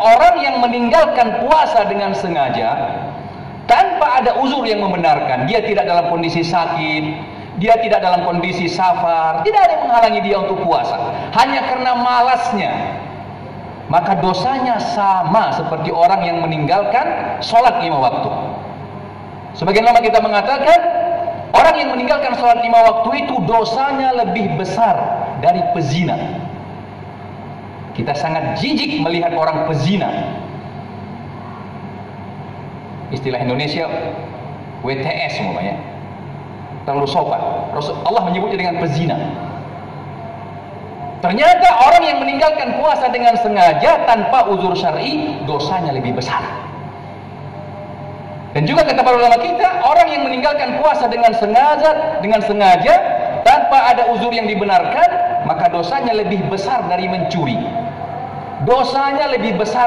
orang yang meninggalkan puasa dengan sengaja tanpa ada uzur yang membenarkan, dia tidak dalam kondisi sakit, dia tidak dalam kondisi safar, tidak ada yang menghalangi dia untuk puasa, hanya karena malasnya, maka dosanya sama seperti orang yang meninggalkan sholat 5 waktu. Sebagian lama kita mengatakan orang yang meninggalkan sholat 5 waktu itu dosanya lebih besar dari pezina. Kita sangat jijik melihat orang pezina. Istilah Indonesia WTS umpamanya, terlalu sopan. Allah menyebutnya dengan pezina. Ternyata orang yang meninggalkan puasa dengan sengaja tanpa uzur syar'i, dosanya lebih besar. Dan juga kata para ulama kita, orang yang meninggalkan puasa dengan sengaja tanpa ada uzur yang dibenarkan, maka dosanya lebih besar dari mencuri. Dosanya lebih besar